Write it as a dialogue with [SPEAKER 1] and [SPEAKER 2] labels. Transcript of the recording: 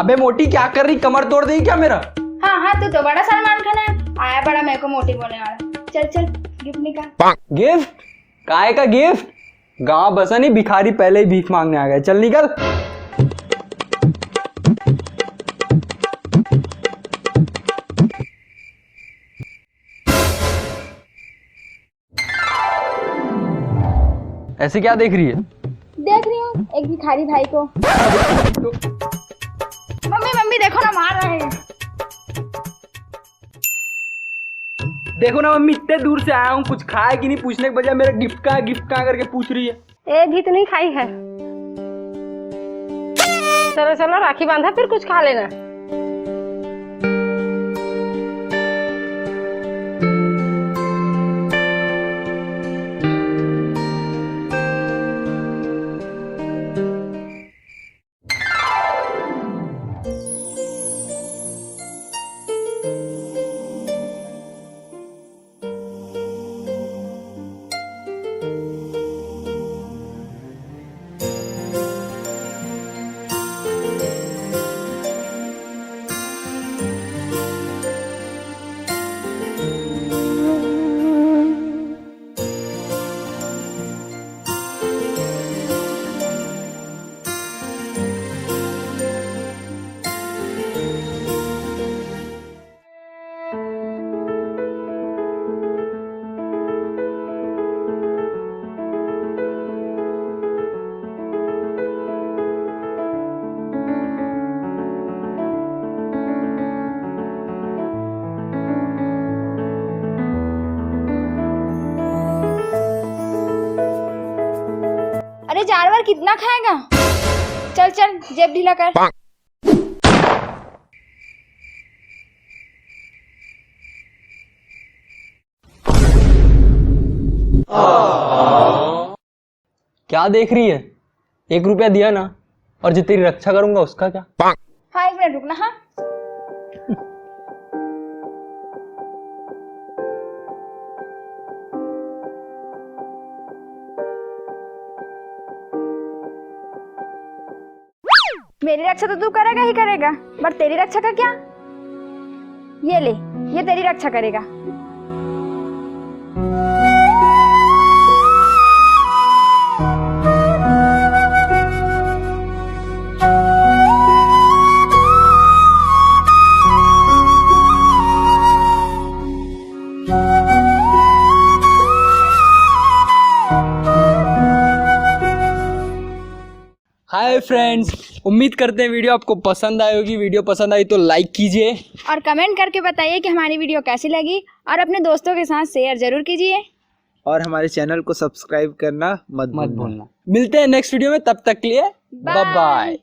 [SPEAKER 1] अबे मोटी क्या कर रही, कमर तोड़ देगी क्या मेरा?
[SPEAKER 2] हाँ हाँ, तू तो बड़ा सलमान खान है, आया बड़ा मेरे को मोटी बोलने वाला। चल चल गिफ्ट निकाल।
[SPEAKER 1] गिफ्ट? काय का गिफ्ट? गांव बसा नहीं, भिखारी पहले ही भीख मांगने आ गए। चल निकल। ऐसे क्या देख रही है?
[SPEAKER 2] देख रही हूँ एक भिखारी भाई को। मम्मी मम्मी देखो ना, मार रहे हैं।
[SPEAKER 1] देखो ना मम्मी, इतने दूर से आया हूँ, कुछ खाया कि नहीं पूछने के बजाय मेरा गिफ्ट कहाँ करके पूछ रही है।
[SPEAKER 3] एक भी तो नहीं खाई है। चलो चलो राखी बांधा, फिर कुछ खा लेना।
[SPEAKER 2] अरे जानवर कितना खाएगा? चल चल जेब ढीला कर।
[SPEAKER 1] क्या देख रही है? 1 रुपया दिया ना, और जो तेरी रक्षा करूंगा उसका क्या?
[SPEAKER 2] हाँ 1 मिनट रुकना। हाँ मेरी रक्षा तो तू करेगा ही करेगा, बट तेरी रक्षा का क्या? ये ले, ये तेरी रक्षा करेगा।
[SPEAKER 1] हाय फ्रेंड्स, उम्मीद करते हैं वीडियो आपको पसंद आई होगी। वीडियो पसंद आई तो लाइक कीजिए
[SPEAKER 2] और कमेंट करके बताइए कि हमारी वीडियो कैसी लगी, और अपने दोस्तों के साथ शेयर जरूर कीजिए।
[SPEAKER 4] और हमारे चैनल को सब्सक्राइब करना मत भूलना।
[SPEAKER 1] मिलते हैं नेक्स्ट वीडियो में, तब तक के लिए बाय बाय।